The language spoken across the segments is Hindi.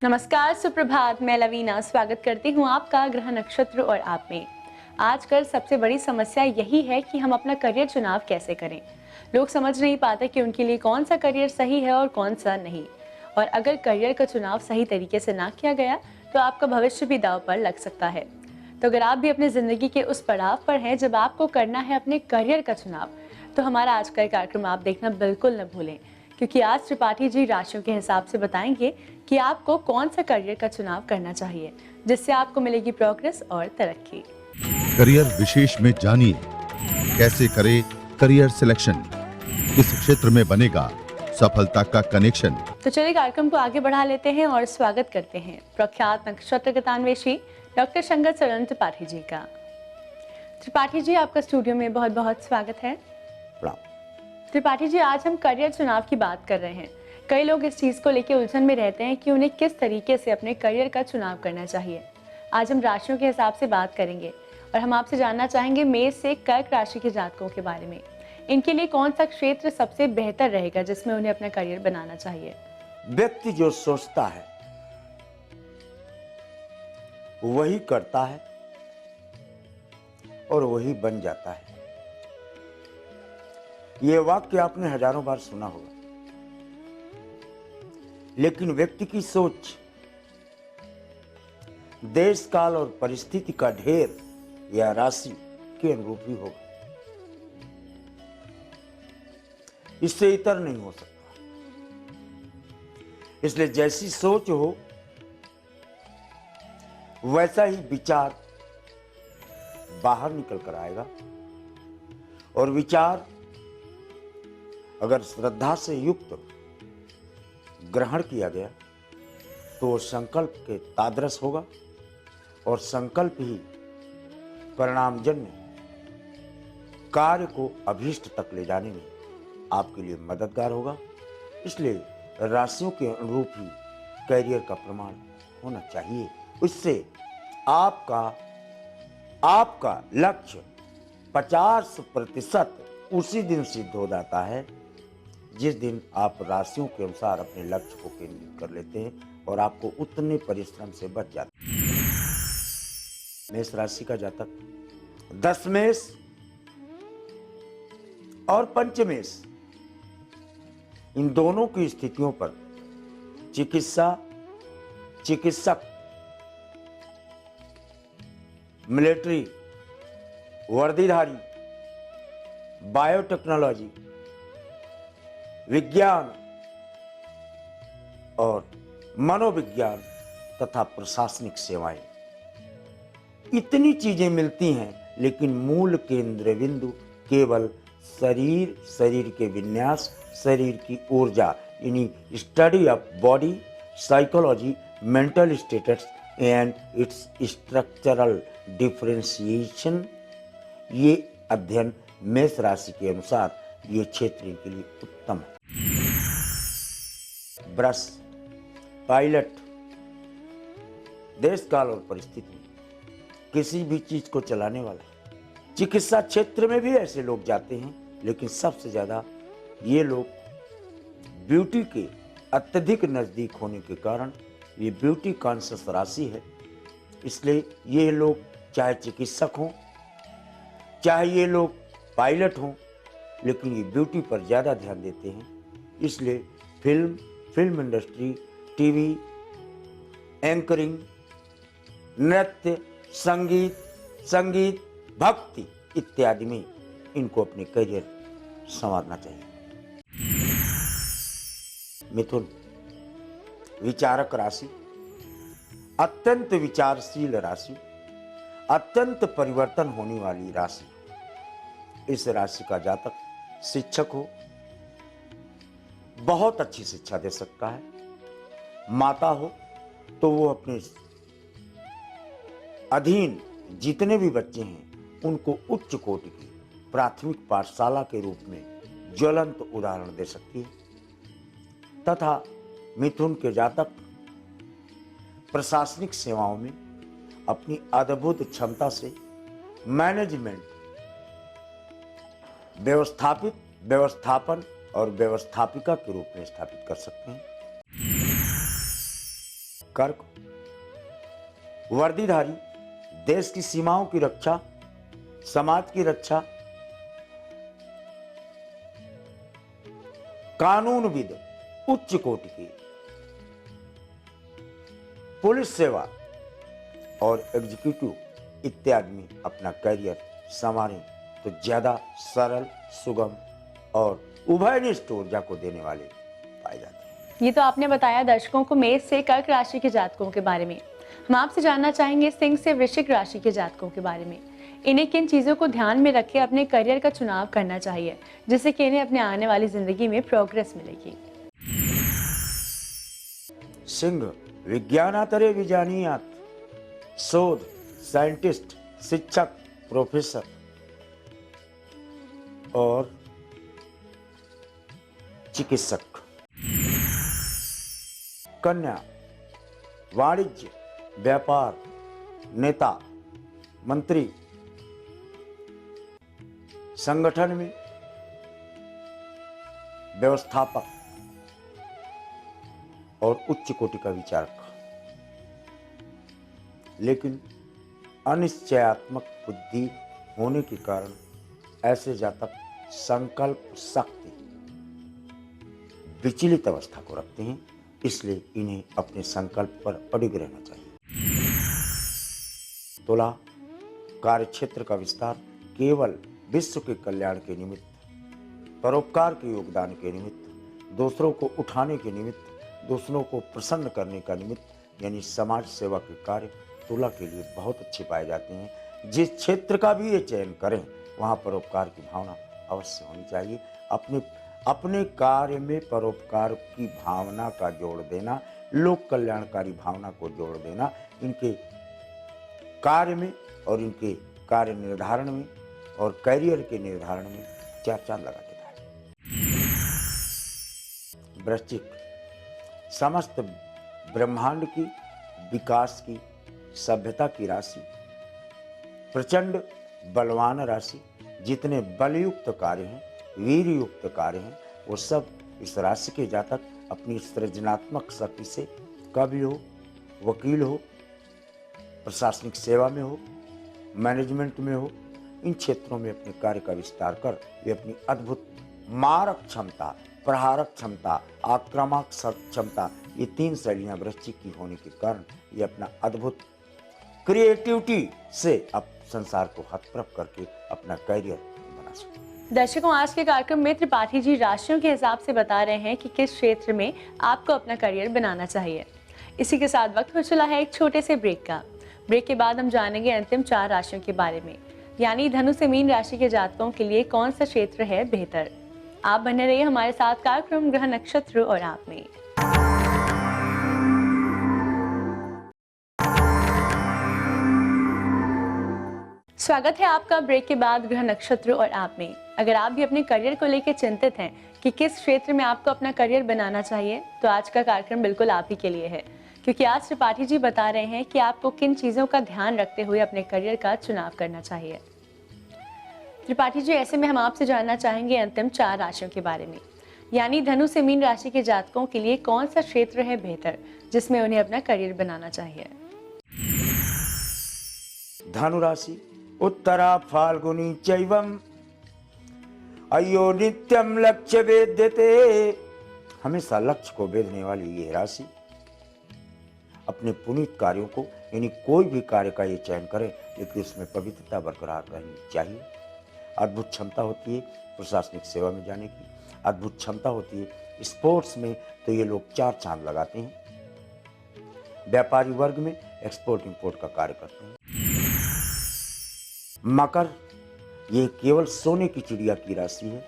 नमस्कार, सुप्रभात। मैं लवीना स्वागत करती हूँ आपका ग्रह नक्षत्र और आप में। आजकल सबसे बड़ी समस्या यही है कि हम अपना करियर चुनाव कैसे करें। लोग समझ नहीं पाते कि उनके लिए कौन सा करियर सही है और कौन सा नहीं। और अगर करियर का चुनाव सही तरीके से ना किया गया तो आपका भविष्य भी दांव पर लग सकता है। तो अगर आप भी अपनी जिंदगी के उस पड़ाव पर हैं जब आपको करना है अपने करियर का चुनाव, तो हमारा आज का कार्यक्रम आप देखना बिल्कुल न भूलें, क्योंकि आज त्रिपाठी जी राशियों के हिसाब से बताएंगे कि आपको कौन सा करियर का चुनाव करना चाहिए जिससे आपको मिलेगी प्रोग्रेस और तरक्की। करियर विशेष में जानिए कैसे करें करियर सिलेक्शन, किस क्षेत्र में बनेगा सफलता का कनेक्शन। तो चलिए कार्यक्रम को आगे बढ़ा लेते हैं और स्वागत करते हैं प्रख्यात नक्षत्र गतान्वेषी डॉक्टर शंकर चरण त्रिपाठी जी का। त्रिपाठी जी, आपका स्टूडियो में बहुत बहुत स्वागत है। त्रिपाठी जी, आज हम करियर चुनाव की बात कर रहे हैं। कई लोग इस चीज को लेकर उलझन में रहते हैं कि उन्हें किस तरीके से अपने करियर का चुनाव करना चाहिए। आज हम राशियों के हिसाब से बात करेंगे और हम आपसे जानना चाहेंगे मेष से कर्क राशि के जातकों के बारे में। इनके लिए कौन सा क्षेत्र सबसे बेहतर रहेगा जिसमें उन्हें अपना करियर बनाना चाहिए। व्यक्ति जो सोचता है वही करता है और वही बन जाता है। यह वाक्य आपने हजारों बार सुना होगा, लेकिन व्यक्ति की सोच देश काल और परिस्थिति का ढेर या राशि के अनुरूप ही होगा। इससे इतर नहीं हो सकता। इसलिए जैसी सोच हो वैसा ही विचार बाहर निकल कर आएगा, और विचार अगर श्रद्धा से युक्त ग्रहण किया गया तो वो संकल्प के तादरस होगा, और संकल्प ही परिणामजन्य कार्य को अभीष्ट तक ले जाने में आपके लिए मददगार होगा। इसलिए राशियों के अनुरूप ही करियर का प्रमाण होना चाहिए। उससे आपका लक्ष्य 50% उसी दिन सिद्ध हो जाता है जिस दिन आप राशियों के अनुसार अपने लक्ष्य को केंद्रित कर लेते हैं, और आपको उतने परिश्रम से बच जाते हैं। मेष राशि का जातक दशमेश और पंचमेश, इन दोनों की स्थितियों पर चिकित्सक, मिलिट्री, वर्दीधारी, बायोटेक्नोलॉजी, विज्ञान और मनोविज्ञान तथा प्रशासनिक सेवाएं, इतनी चीजें मिलती हैं, लेकिन मूल केंद्र बिंदु केवल शरीर के विन्यास, शरीर की ऊर्जा, यानी study of body, psychology, mental status and it's structural differentiation, ये अध्ययन मेष राशि के अनुसार ये क्षेत्र के लिए उत्तम है। ब्रश, पायलट, देश काल और परिस्थिति, किसी भी चीज को चलाने वाला। चिकित्सा क्षेत्र में भी ऐसे लोग जाते हैं, लेकिन सबसे ज्यादा ये लोग ब्यूटी के अत्यधिक नजदीक होने के कारण ये ब्यूटी कॉन्शियस राशि है। इसलिए ये लोग चाहे चिकित्सक हों, चाहे ये लोग पायलट हों, लेकिन ये ब्यूटी पर ज्यादा ध्यान देते हैं। इसलिए फिल्म इंडस्ट्री, टीवी, एंकरिंग, नृत्य, संगीत, भक्ति इत्यादि में इनको अपने करियर संवारना चाहिए। मिथुन, विचारक राशि, अत्यंत विचारशील राशि, अत्यंत परिवर्तन होने वाली राशि। इस राशि का जातक शिक्षक हो, बहुत अच्छी शिक्षा दे सकता है। माता हो तो वो अपने अधीन जितने भी बच्चे हैं उनको उच्च कोटि की प्राथमिक पाठशाला के रूप में ज्वलंत उदाहरण दे सकती है। तथा मिथुन के जातक प्रशासनिक सेवाओं में अपनी अद्भुत क्षमता से मैनेजमेंट, व्यवस्थापन और व्यवस्थापिका के रूप में स्थापित कर सकते हैं। कर्क, वर्दीधारी, देश की सीमाओं की रक्षा, समाज की रक्षा, कानूनविद, उच्च कोटि की, पुलिस सेवा और एग्जीक्यूटिव इत्यादि में अपना करियर संवारें तो ज्यादा सरल, सुगम और उभयनिष्ठ ऊर्जा को देने वाले पाए जाते हैं। ये तो आपने बताया दर्शकों को मेष से कर्क राशि के जातकों के बारे में। हम आपसे जानना चाहेंगे सिंह से वृश्चिक राशि के जातकों के बारे में। इन्हें किन चीजों को ध्यान में रख के अपने करियर का चुनाव करना चाहिए जिससे कि इन्हें अपने आने वाली जिंदगी में प्रोग्रेस मिलेगी। सिंह, विज्ञानातरे विजानीयात, शोध, साइंटिस्ट, शिक्षक, प्रोफेसर और चिकित्सक। कन्या, वाणिज्य, व्यापार, नेता, मंत्री, संगठन में व्यवस्थापक और उच्च कोटि का विचारक। लेकिन अनिश्चयात्मक बुद्धि होने के कारण ऐसे जातक संकल्प शक्ति विचलित अवस्था को रखते हैं, इसलिए इन्हें अपने संकल्प पर अडिग रहना चाहिए। तुला, कार्यक्षेत्र का विस्तार केवल विश्व के कल्याण के निमित्त, परोपकार के योगदान के निमित्त, दूसरों को उठाने के निमित्त, दूसरों को प्रसन्न करने का निमित्त यानी समाज सेवा के कार्य तुला के लिए बहुत अच्छे पाए जाते हैं। जिस क्षेत्र का भी ये चयन करें वहाँ परोपकार की भावना अवश्य होनी चाहिए। अपने कार्य में परोपकार की भावना का जोड़ देना, लोक कल्याणकारी भावना को जोड़ देना इनके कार्य में और इनके कार्य निर्धारण में और करियर के निर्धारण में चार चांद लगा देता है। वृश्चिक, समस्त ब्रह्मांड की विकास की, सभ्यता की राशि, प्रचंड बलवान राशि, जितने बलयुक्त कार्य हैं, वीर युक्त कार्य हैं, वो सब इस राशि के जातक अपनी सृजनात्मक शक्ति से कवि हो, वकील हो, प्रशासनिक सेवा में हो, मैनेजमेंट में हो, इन क्षेत्रों में अपने कार्य का विस्तार कर वे अपनी अद्भुत मारक क्षमता, प्रहारक क्षमता, आक्रामक क्षमता, ये तीन शैलियां वृश्चिक की होने के कारण ये अपना अद्भुत क्रिएटिविटी से अब संसार को हतप्रभ करके अपना करियर बना सकते। दर्शकों, आज के कार्यक्रम में त्रिपाठी जी राशियों के हिसाब से बता रहे हैं कि किस क्षेत्र में आपको अपना करियर बनाना चाहिए। इसी के साथ वक्त हो चला है एक छोटे से ब्रेक का। ब्रेक के बाद हम जानेंगे अंतिम 4 राशियों के बारे में, यानी धनु से मीन राशि के जातकों के लिए कौन सा क्षेत्र है बेहतर। आप बने रहिए हमारे साथ कार्यक्रम ग्रह नक्षत्र और आप में। स्वागत है आपका ब्रेक के बाद ग्रह नक्षत्र और आप में। अगर आप भी अपने करियर को लेकर चिंतित हैं कि किस क्षेत्र में आपको अपना करियर बनाना चाहिए, तो आज का कार्यक्रम बिल्कुल आप ही के लिए है, क्योंकि आज त्रिपाठी जी बता रहे हैं कि आपको किन चीज़ों का ध्यान रखते हुए अपने करियर का चुनाव करना चाहिए। त्रिपाठी जी, ऐसे में हम आपसे जानना चाहेंगे अंतिम 4 राशियों के बारे में, यानी धनु से मीन राशि के जातकों के लिए कौन सा क्षेत्र है बेहतर जिसमें उन्हें अपना करियर बनाना चाहिए। धनु राशि, उत्तरा फाल्गुनी चैवम अयो नित्यम लक्ष्य वेद्यते। हमेशा लक्ष्य को वेधने वाली ये राशि अपने पुनीत कार्यों को, यानी कोई भी कार्य का ये चयन करे लेकिन उसमें पवित्रता बरकरार रहनी चाहिए। अद्भुत क्षमता होती है प्रशासनिक सेवा में जाने की, अद्भुत क्षमता होती है स्पोर्ट्स में, तो ये लोग 4 चांद लगाते हैं। व्यापारी वर्ग में एक्सपोर्ट इंपोर्ट का कार्य करते हैं। मकर, ये केवल सोने की चिड़िया की राशि है।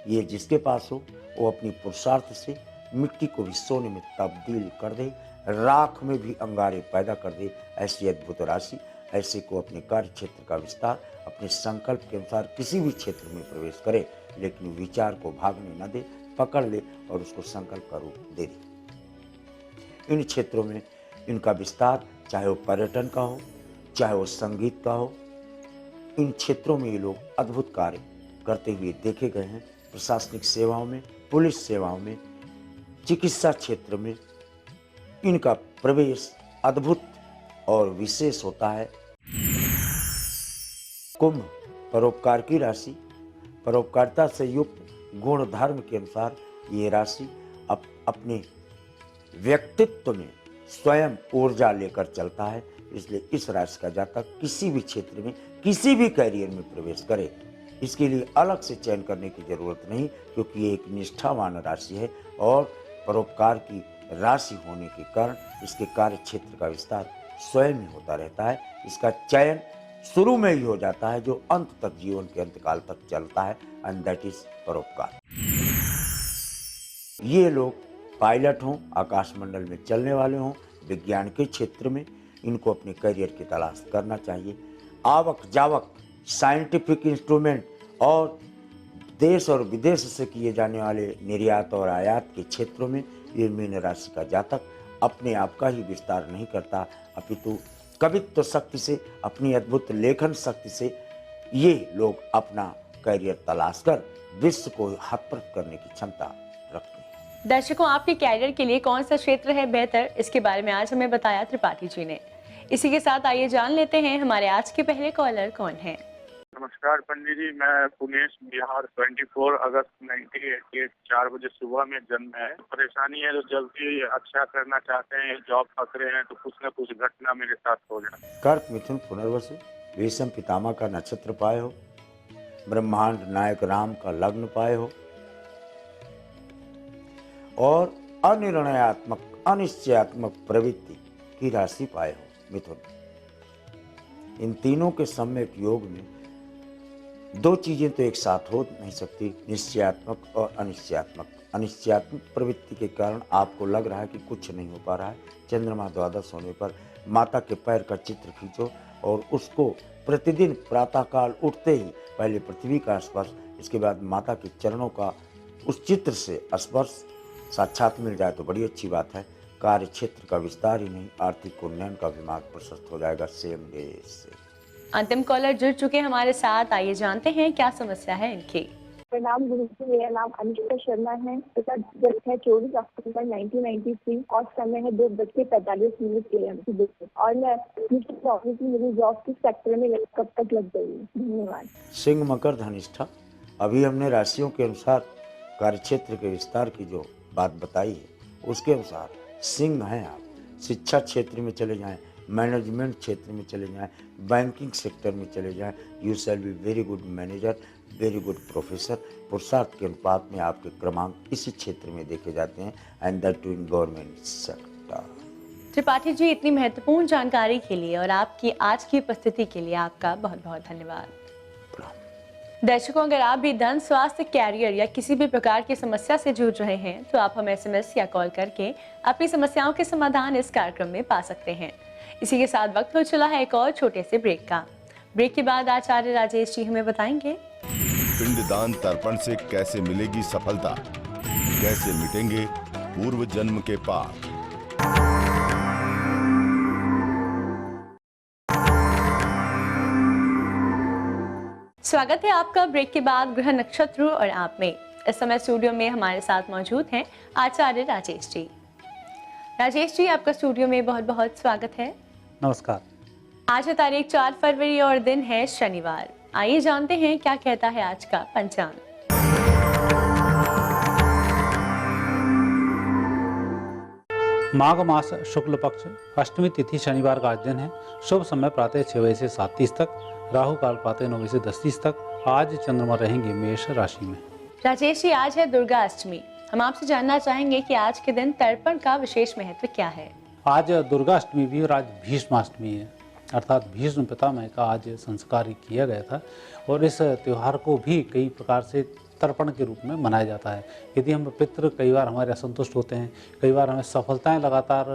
ये जिसके पास हो वो अपनी पुरुषार्थ से मिट्टी को भी सोने में तब्दील कर दे, राख में भी अंगारे पैदा कर दे, ऐसी अद्भुत राशि। ऐसे को अपने कार्य क्षेत्र का विस्तार अपने संकल्प के अनुसार किसी भी क्षेत्र में प्रवेश करे, लेकिन विचार को भागने न दे, पकड़ ले और उसको संकल्प का रूप दे दे। इन क्षेत्रों में इनका विस्तार, चाहे वो पर्यटन का हो, चाहे वो संगीत का हो, इन क्षेत्रों में ये लोग अद्भुत कार्य करते हुए देखे गए हैं। प्रशासनिक सेवाओं में, पुलिस सेवाओं में, चिकित्सा क्षेत्र में, इनका प्रवेश अद्भुत और विशेष होता है। कुंभ परोपकार की राशि, परोपकारिता से युक्त गुण धर्म के अनुसार ये राशि अपने व्यक्तित्व में स्वयं ऊर्जा लेकर चलता है। इसलिए इस राशि का जातक किसी भी क्षेत्र में किसी भी कैरियर में प्रवेश करे, इसके लिए अलग से चयन करने की जरूरत नहीं, क्योंकि ये एक निष्ठावान राशि है और परोपकार की राशि होने के कारण इसके कार्य क्षेत्र का विस्तार स्वयं ही होता रहता है। इसका चयन शुरू में ही हो जाता है जो अंत तक, जीवन के अंतकाल तक चलता है, एंड दैट इज परोपकार। ये लोग पायलट हों, आकाशमंडल में चलने वाले हों, विज्ञान के क्षेत्र में, इनको अपने करियर की तलाश करना चाहिए। आवक जावक, साइंटिफिक इंस्ट्रूमेंट और देश और विदेश से किए जाने वाले निर्यात और आयात के क्षेत्रों में ये मीन राशि का जातक अपने आप का ही विस्तार नहीं करता, अपितु कवित्व शक्ति से, अपनी अद्भुत लेखन शक्ति से ये लोग अपना करियर तलाश कर विश्व को हतप्रभ करने की क्षमता रखते हैं। दर्शकों, आपके कैरियर के लिए कौन सा क्षेत्र है बेहतर, इसके बारे में आज हमें बताया त्रिपाठी जी ने। इसी के साथ आइए जान लेते हैं हमारे आज के पहले कॉलर कौन है। नमस्कार पंडित जी, मैं पुनेश बिहार 24 अगस्त 1988 4 बजे सुबह में जन्म है। परेशानी है, जो जल्दी अच्छा करना चाहते हैं, जॉब पकड़े हैं तो कुछ न कुछ घटना मेरे साथ हो जाए। कर्क मिथुन पुनर्वसु, भीष्म पितामह का नक्षत्र पाए हो, ब्रह्मांड नायक राम का लग्न पाए हो और अनिर्णयात्मक अनिश्चयात्मक प्रवृत्ति की राशि पाए हो मिथुन। इन तीनों के सम्यक योग में दो चीजें तो एक साथ हो नहीं सकती, निश्चयात्मक और अनिश्चयात्मक। अनिश्चयात्मक प्रवृत्ति के कारण आपको लग रहा है कि कुछ नहीं हो पा रहा है। चंद्रमा द्वादश होने पर माता के पैर का चित्र खींचो और उसको प्रतिदिन प्रातःकाल उठते ही पहले पृथ्वी का स्पर्श, इसके बाद माता के चरणों का उस चित्र से स्पर्श साक्षात मिल जाए तो बड़ी अच्छी बात है। कार्य क्षेत्र का विस्तार ही नहीं, आर्थिक उन्नयन का भी मार्ग प्रशस्त हो जाएगा सेम डे से। अंतिम कॉलर जुड़ चुके हमारे साथ, आइए जानते हैं क्या समस्या है इनकी। प्रणाम गुरु जी, मेरा नाम अनुष्का शर्मा है। पिता जब है 24 अक्टूबर 1993 और समय है 2:45 PM और मैं मेरी जॉब किस सेक्टर में कब तक लग गई। धन्यवाद। सिंह मकर धनिष्ठा, अभी हमने राशियों के अनुसार कार्य क्षेत्र के विस्तार की जो बात बताई है उसके अनुसार सिंह हैं आप। शिक्षा क्षेत्र में चले जाएं, मैनेजमेंट क्षेत्र में चले जाएं, बैंकिंग सेक्टर में चले जाएं, you shall be very good manager, very good professor. पुरुषार्थ के अनुपात में आपके क्रमांक इसी क्षेत्र में देखे जाते हैं, and that too in government sector. Tripathi ji, इतनी महत्वपूर्ण जानकारी के लिए और आपकी आज की उपस्थिति के लिए आपका बहुत बहुत धन्यवाद। दर्शकों, अगर आप भी धन, स्वास्थ्य, कैरियर या किसी भी प्रकार की समस्या से जूझ रहे हैं तो आप हमें SMS या कॉल करके अपनी समस्याओं के समाधान इस कार्यक्रम में पा सकते हैं। इसी के साथ वक्त हो चला है एक और छोटे से ब्रेक का। ब्रेक के बाद आचार्य राजेश जी हमें बताएंगे पिंडदान तर्पण से कैसे मिलेगी सफलता, कैसे मिटेंगे पूर्व जन्म के पाप। स्वागत है आपका ब्रेक के बाद ग्रह नक्षत्र और आप में। इस समय स्टूडियो में हमारे साथ मौजूद हैं आचार्य राजेश जी। राजेश जी, आपका स्टूडियो में बहुत बहुत स्वागत है। नमस्कार। आज है तारीख 4 फरवरी और दिन है शनिवार। आइए जानते हैं क्या कहता है आज का पंचांग। माघ मास शुक्ल पक्ष अष्टमी तिथि शनिवार का आज दिन है। शुभ समय प्रातः 6 बजे से 7:30 तक, राहु काल प्रातः 9 बजे से 10:30 तक। आज चंद्रमा रहेंगे मेष राशि में। राजेश जी, आज है दुर्गा अष्टमी। हम आपसे जानना चाहेंगे कि आज के दिन तर्पण का विशेष महत्व क्या है। आज दुर्गा अष्टमी भी और आज भीष्माष्टमी है, अर्थात भीष्म पितामह का आज संस्कार किया गया था और इस त्यौहार को भी कई प्रकार से तर्पण के रूप में मनाया जाता है। यदि हम पितृ कई बार हमारे असंतुष्ट होते हैं, कई बार हमें सफलताएं लगातार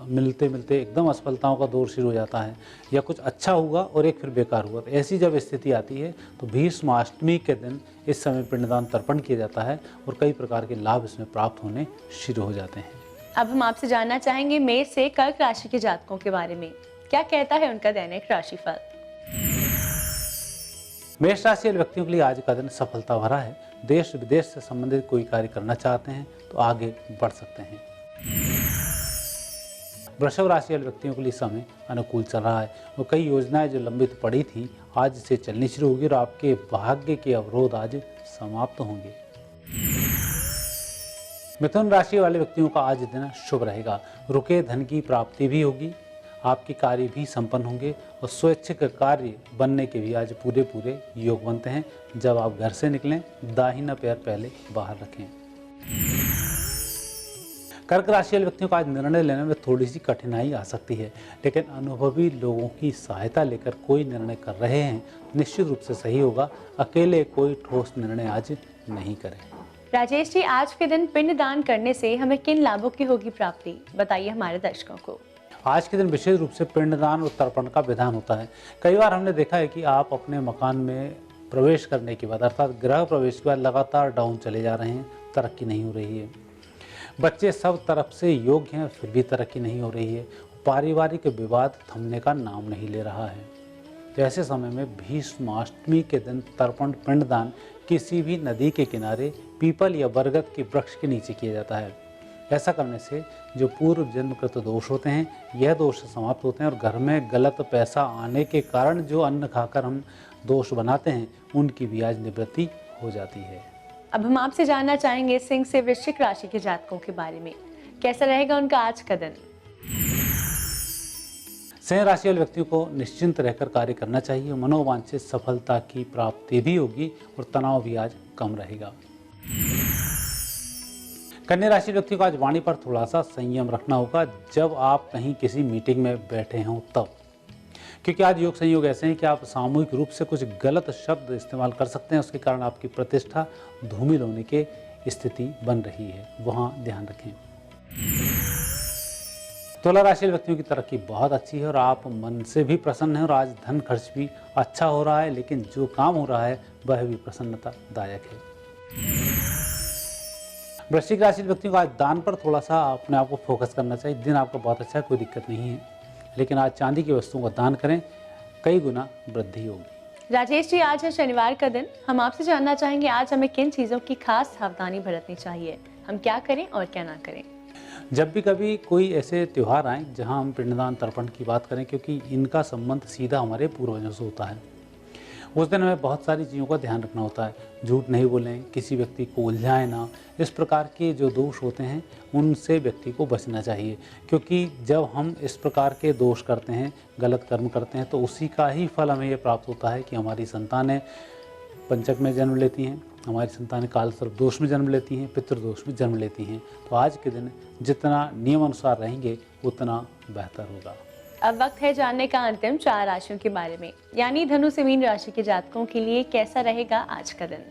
मिलते मिलते एकदम असफलताओं का दौर शुरू हो जाता है, या कुछ अच्छा हुआ और एक फिर बेकार हुआ, तो ऐसी जब स्थिति आती है तो भीष्माष्टमी के दिन इस समय पिंडदान तर्पण किया जाता है और कई प्रकार के लाभ इसमें प्राप्त होने शुरू हो जाते हैं। अब हम आपसे जानना चाहेंगे मेष से कर्क राशि के जातकों के बारे में। क्या कहता है उनका दैनिक राशिफल। मेष राशि वाले व्यक्तियों के लिए आज का दिन सफलता भरा है। देश विदेश से संबंधित कोई कार्य करना चाहते हैं तो आगे बढ़ सकते हैं। वृषभ राशि वाले व्यक्तियों के लिए समय अनुकूल चल रहा है। वो कई योजनाएं जो लंबित पड़ी थी आज से चलनी शुरू होगी और आपके भाग्य के अवरोध आज समाप्त होंगे। मिथुन राशि वाले व्यक्तियों का आज दिन शुभ रहेगा। रुके धन की प्राप्ति भी होगी, आपके कार्य भी संपन्न होंगे और स्वैच्छिक कार्य बनने के भी आज पूरे पूरे योग बनते हैं। जब आप घर से निकलें दाहिना पैर पहले बाहर रखें। कर्क राशि वाले व्यक्तियों को आज निर्णय लेने में थोड़ी सी कठिनाई आ सकती है, लेकिन अनुभवी लोगों की सहायता लेकर कोई निर्णय कर रहे हैं निश्चित रूप से सही होगा। अकेले कोई ठोस निर्णय आज नहीं करें। राजेश जी, आज के दिन पिंडदान करने से हमें किन लाभों की होगी प्राप्ति, बताइए हमारे दर्शकों को। आज के दिन विशेष रूप से पिंडदान और तर्पण का विधान होता है। कई बार हमने देखा है कि आप अपने मकान में प्रवेश करने के बाद अर्थात गृह प्रवेश के बाद लगातार डाउन चले जा रहे हैं, तरक्की नहीं हो रही है। बच्चे सब तरफ से योग्य हैं फिर भी तरक्की नहीं हो रही है। पारिवारिक विवाद थमने का नाम नहीं ले रहा है। तो ऐसे समय में भीष्माष्टमी के दिन तर्पण पिंडदान किसी भी नदी के किनारे पीपल या बरगद के वृक्ष के नीचे किया जाता है। ऐसा करने से जो पूर्व जन्मकृत दोष होते हैं यह दोष समाप्त होते हैं और घर में गलत पैसा आने के कारण जो अन्न खाकर हम दोष बनाते हैं उनकी भी आज निवृत्ति हो जाती है। अब हम आपसे जानना चाहेंगे सिंह से वृश्चिक राशि के जातकों के बारे में, कैसा रहेगा उनका आज का दिन। सिंह राशि वाले व्यक्तियों को निश्चिंत रहकर कार्य करना चाहिए। मनोवांछित सफलता की प्राप्ति भी होगी और तनाव भी आज कम रहेगा। कन्या राशि व्यक्ति को आज वाणी पर थोड़ा सा संयम रखना होगा जब आप कहीं किसी मीटिंग में बैठे हों तब, क्योंकि आज योग संयोग ऐसे हैं कि आप सामूहिक रूप से कुछ गलत शब्द इस्तेमाल कर सकते हैं। उसके कारण आपकी प्रतिष्ठा धूमिल होने की स्थिति बन रही है, वहां ध्यान रखें। तुला राशि व्यक्तियों की तरक्की बहुत अच्छी है और आप मन से भी प्रसन्न हैं और आज धन खर्च भी अच्छा हो रहा है, लेकिन जो काम हो रहा है वह भी प्रसन्नतादायक है। वृश्चिक राशि व्यक्तियों को आज दान पर थोड़ा सा अपने आप को फोकस करना चाहिए। दिन आपका बहुत अच्छा है, कोई दिक्कत नहीं है, लेकिन आज चांदी की वस्तुओं का दान करें, कई गुना वृद्धि होगी। राजेश जी, आज है शनिवार का दिन। हम आपसे जानना चाहेंगे आज हमें किन चीज़ों की खास सावधानी बरतनी चाहिए, हम क्या करें और क्या ना करें। जब भी कभी कोई ऐसे त्यौहार आए जहां हम पिंडदान तर्पण की बात करें, क्योंकि इनका संबंध सीधा हमारे पूर्वजों से होता है, उस दिन हमें बहुत सारी चीज़ों का ध्यान रखना होता है। झूठ नहीं बोलें, किसी व्यक्ति को उलझाएं ना, इस प्रकार के जो दोष होते हैं उनसे व्यक्ति को बचना चाहिए। क्योंकि जब हम इस प्रकार के दोष करते हैं, गलत कर्म करते हैं, तो उसी का ही फल हमें ये प्राप्त होता है कि हमारी संतानें पंचक में जन्म लेती हैं, हमारी संतानें काल सर्प दोष में जन्म लेती हैं, पितृदोष में जन्म लेती हैं। तो आज के दिन जितना नियम अनुसार रहेंगे उतना बेहतर होगा। अब वक्त है जानने का अंतिम 4 राशियों के बारे में, यानी धनु से मीन राशि के जातकों के लिए कैसा रहेगा आज का दिन।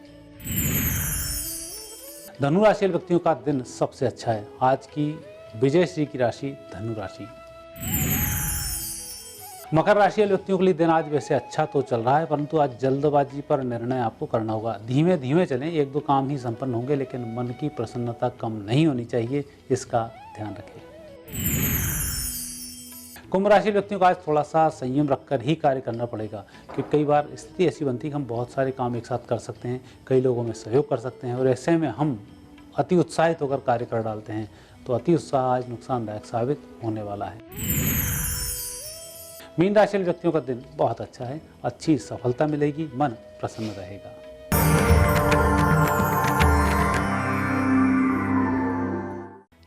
धनु राशि वाले व्यक्तियों का दिन सबसे अच्छा है। आज की विजय श्री की राशि धनु राशि। मकर राशि वाले व्यक्तियों के लिए दिन आज वैसे अच्छा तो चल रहा है, परंतु आज जल्दबाजी पर निर्णय आपको करना होगा। धीमे धीमे चलें, 1-2 काम ही संपन्न होंगे, लेकिन मन की प्रसन्नता कम नहीं होनी चाहिए, इसका ध्यान रखें। कुंभ राशि व्यक्तियों को आज थोड़ा सा संयम रखकर ही कार्य करना पड़ेगा, क्योंकि कई बार स्थिति ऐसी बनती है कि हम बहुत सारे काम एक साथ कर सकते हैं, कई लोगों में सहयोग कर सकते हैं और ऐसे में हम अति उत्साहित होकर कार्य कर डालते हैं। तो अति उत्साह आज नुकसानदायक साबित होने वाला है। मीन राशि व्यक्तियों का दिन बहुत अच्छा है, अच्छी सफलता मिलेगी, मन प्रसन्न रहेगा।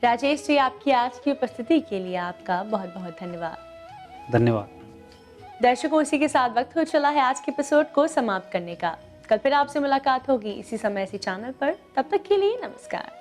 राजेश जी, आपकी आज की उपस्थिति के लिए आपका बहुत बहुत धन्यवाद। धन्यवाद। दर्शकों, इसी के साथ वक्त हो चला है आज के एपिसोड को समाप्त करने का। कल फिर आपसे मुलाकात होगी इसी समय इसी चैनल पर। तब तक के लिए नमस्कार।